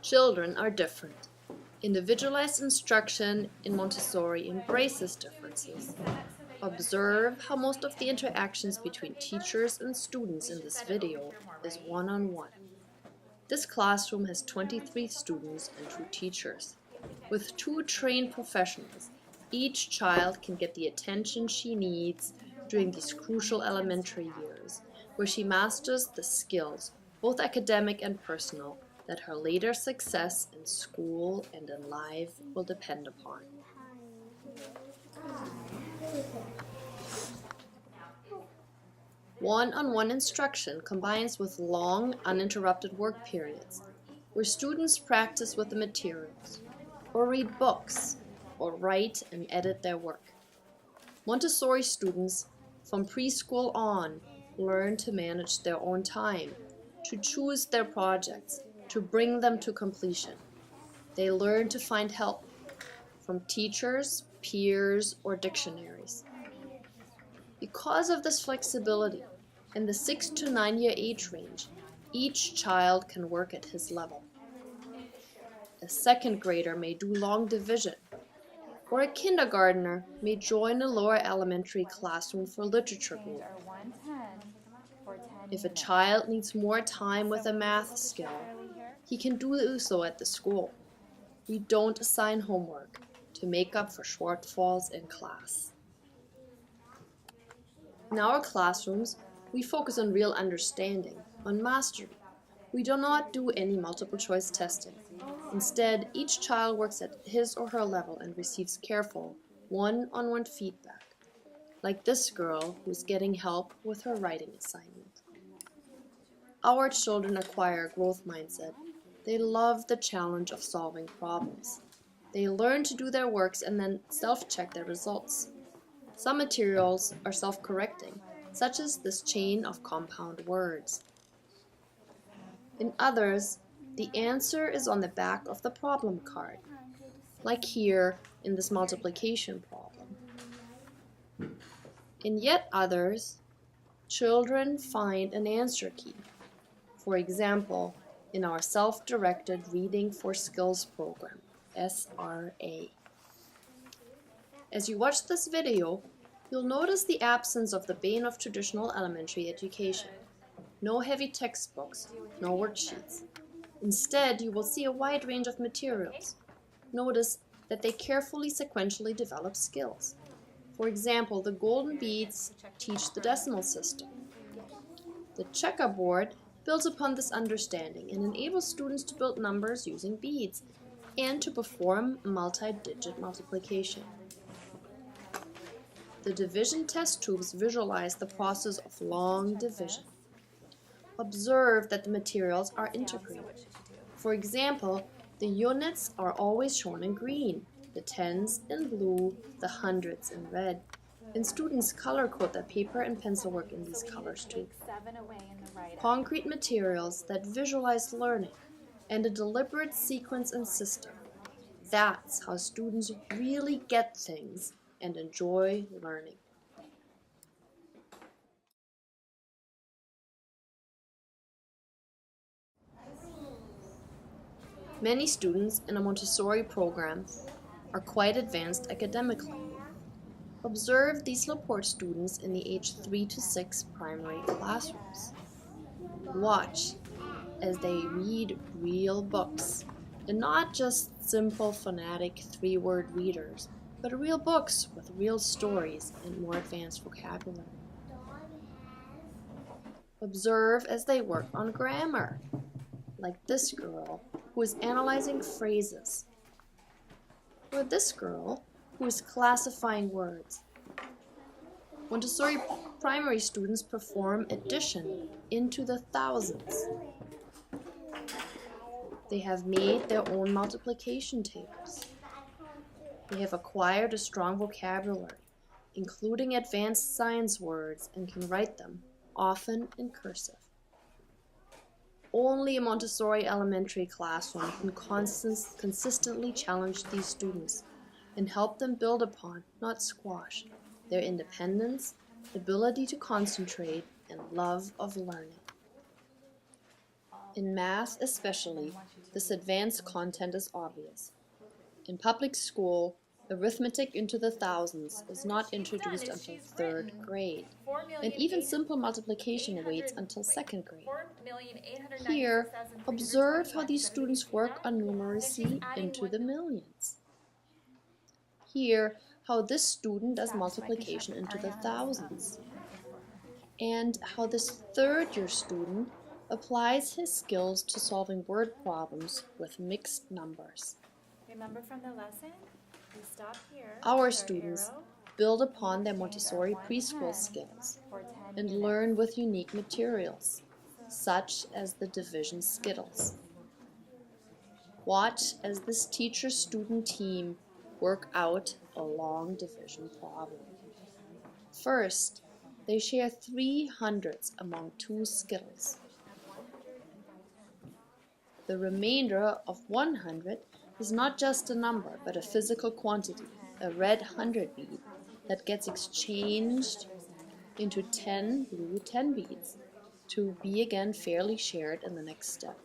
Children are different. Individualized instruction in Montessori embraces differences. Observe how most of the interactions between teachers and students in this video is one-on-one. This classroom has 23 students and 2 teachers. With 2 trained professionals, each child can get the attention she needs during these crucial elementary years, where she masters the skills, both academic and personal, that her later success in school and in life will depend upon. One-on-one instruction combines with long, uninterrupted work periods, where students practice with the materials, or read books, or write and edit their work. Montessori students from preschool on learn to manage their own time, to choose their projects, to bring them to completion. They learn to find help from teachers, peers, or dictionaries. Because of this flexibility, in the 6 to 9 year age range, each child can work at his level. A second grader may do long division, or a kindergartner may join a lower elementary classroom for literature group. If a child needs more time with a math skill, he can do so at the school. We don't assign homework to make up for shortfalls in class. In our classrooms, we focus on real understanding, on mastery. We do not do any multiple choice testing. Instead, each child works at his or her level and receives careful, one-on-one feedback, like this girl who is getting help with her writing assignment. Our children acquire a growth mindset. They love the challenge of solving problems. They learn to do their works and then self-check their results. Some materials are self-correcting, such as this chain of compound words. In others, the answer is on the back of the problem card, like here in this multiplication problem. In yet others, children find an answer key. For example, in our Self-Directed Reading for Skills program, SRA. As you watch this video, you'll notice the absence of the bane of traditional elementary education. No heavy textbooks, no worksheets. Instead, you will see a wide range of materials. Notice that they carefully sequentially develop skills. For example, the golden beads teach the decimal system. The checkerboard builds upon this understanding and enables students to build numbers using beads and to perform multi-digit multiplication. The division test tubes visualize the process of long division. Observe that the materials are integrated. For example, the units are always shown in green, the tens in blue, the hundreds in red, and students color code their paper and pencil work in these colors too. Concrete materials that visualize learning and a deliberate sequence and system. That's how students really get things and enjoy learning. Many students in a Montessori program are quite advanced academically. Observe these LePort students in the age 3 to 6 primary classrooms. Watch as they read real books, and not just simple phonetic 3-word readers, but real books with real stories and more advanced vocabulary. Observe as they work on grammar, like this girl who is analyzing phrases, or this girl who is classifying words. Montessori primary students perform addition into the thousands. They have made their own multiplication tables. They have acquired a strong vocabulary, including advanced science words, and can write them, often in cursive. Only a Montessori elementary classroom can consistently challenge these students and help them build upon, not squash, their independence, ability to concentrate, and love of learning. In math especially, this advanced content is obvious. In public school, arithmetic into the thousands is not introduced until 3rd grade, and even simple multiplication waits until 2nd grade. Here, observe how these students work on numeracy into the millions. Here, how this student does multiplication into the thousands, and how this 3rd-year student applies his skills to solving word problems with mixed numbers. Remember from the lesson? We stop here. Our students build upon their Montessori preschool skills and learn with unique materials, such as the division skittles. Watch as this teacher-student team work out a long division problem. First, they share 300 among 2 skittles. The remainder of 100 is not just a number, but a physical quantity, a red 100 bead that gets exchanged into 10 blue 10 beads to be again fairly shared in the next step.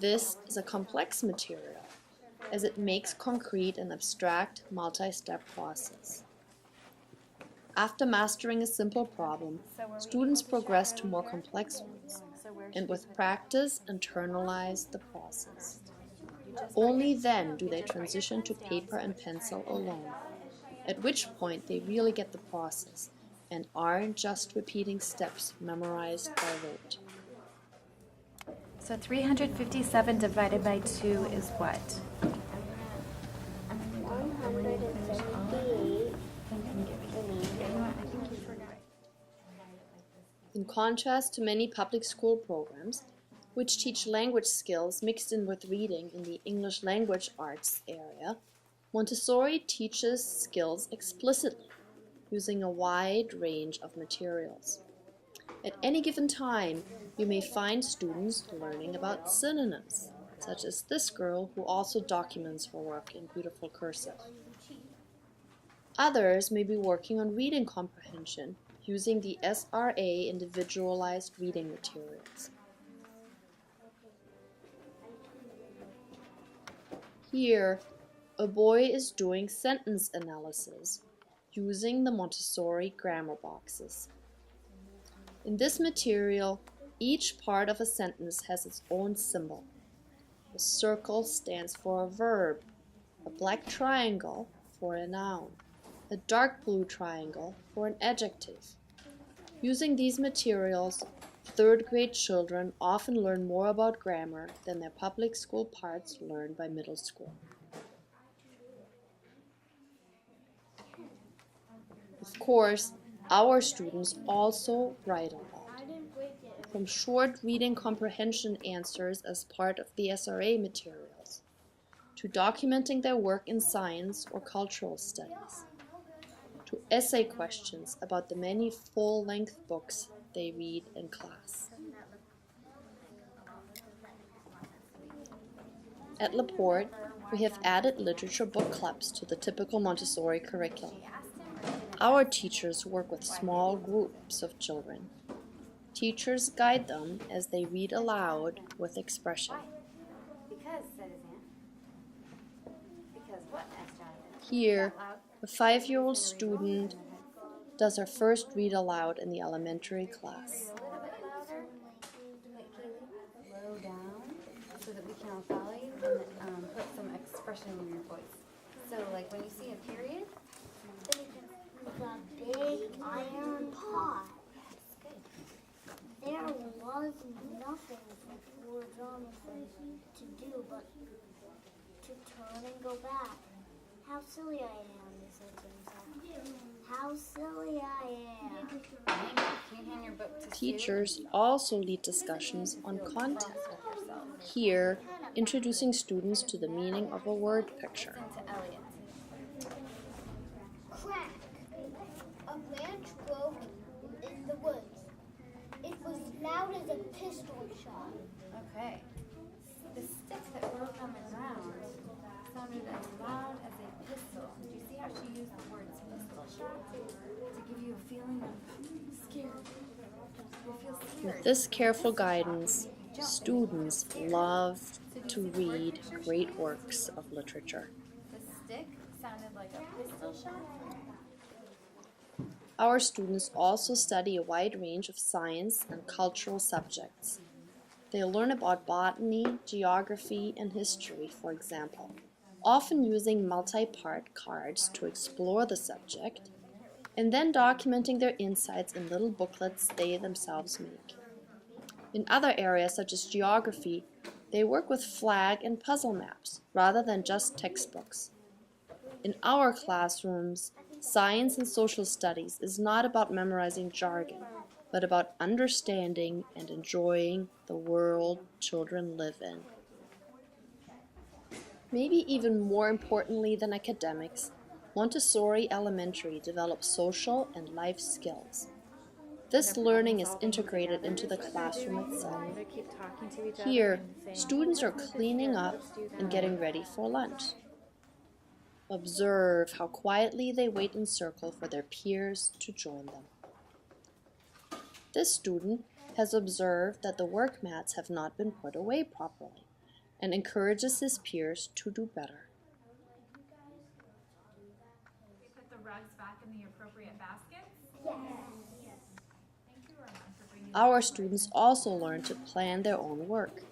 This is a complex material, as it makes concrete an abstract multi-step process. After mastering a simple problem, students progress to more complex ones, and with practice internalize the process. Only then do they transition to paper and pencil alone, at which point they really get the process and aren't just repeating steps memorized by rote. So 357 divided by 2 is what? 178. In contrast to many public school programs, which teach language skills mixed in with reading in the English language arts area, Montessori teaches skills explicitly, using a wide range of materials. At any given time, you may find students learning about synonyms, such as this girl who also documents her work in beautiful cursive. Others may be working on reading comprehension using the SRA individualized reading materials. Here, a boy is doing sentence analysis using the Montessori grammar boxes. In this material, each part of a sentence has its own symbol. A circle stands for a verb, a black triangle for a noun, a dark blue triangle for an adjective. Using these materials, 3rd grade children often learn more about grammar than their public school parts learn by middle school. Of course, our students also write a lot. From short reading comprehension answers as part of the SRA materials, to documenting their work in science or cultural studies, to essay questions about the many full-length books they read in class. At LePort, we have added literature book clubs to the typical Montessori curriculum. Our teachers work with small groups of children. Teachers guide them as they read aloud with expression. Here, a 5-year-old student does her first read aloud in the elementary class. Slow down so that we can all follow you and put some expression in your voice. So like when you see a period, then you can use a big iron pot. There was nothing for Jonathan to do but to turn and go back. How silly I am, he said to himself. How silly I am. Can you hand your book to Teachers also lead discussions on content. Here, introducing students to the meaning of a word picture. Crack! A branch broke in the woods. It was loud as a pistol shot. Okay. The stick that broke on the ground sounded as loud as a pistol. Did you see how she used the words pistol shot to give you a feeling of scared? You feel scared. With this careful guidance, Students love to read great works of literature. The stick sounded like a pistol shot. Our students also study a wide range of science and cultural subjects. They learn about botany, geography, and history, for example, often using multi-part cards to explore the subject, and then documenting their insights in little booklets they themselves make. In other areas, such as geography, they work with flag and puzzle maps, rather than just textbooks. In our classrooms, science and social studies is not about memorizing jargon, but about understanding and enjoying the world children live in. Maybe even more importantly than academics, Montessori Elementary develops social and life skills. This learning is integrated into the classroom itself. Here, students are cleaning up and getting ready for lunch. Observe how quietly they wait in circle for their peers to join them. This student has observed that the work mats have not been put away properly and encourages his peers to do better. We put the rugs back in the appropriate baskets? Yes. Thank you, Roman, for bringing Our students also learn to plan their own work.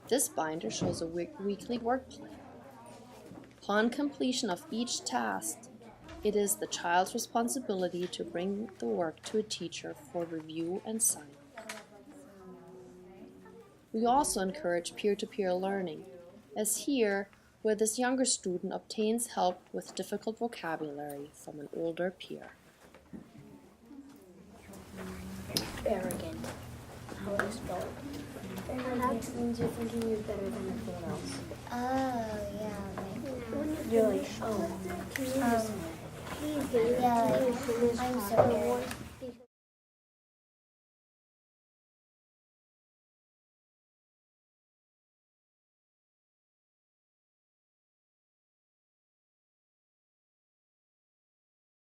This binder shows a weekly work plan. Upon completion of each task, it is the child's responsibility to bring the work to a teacher for review and sign. We also encourage peer-to-peer learning, as here, where this younger student obtains help with difficult vocabulary from an older peer. Arrogant. How do you spell it? Arrogant means you're thinking you're better than everyone else. Oh, yeah. You're like, oh. Yeah, like, I'm so arrogant.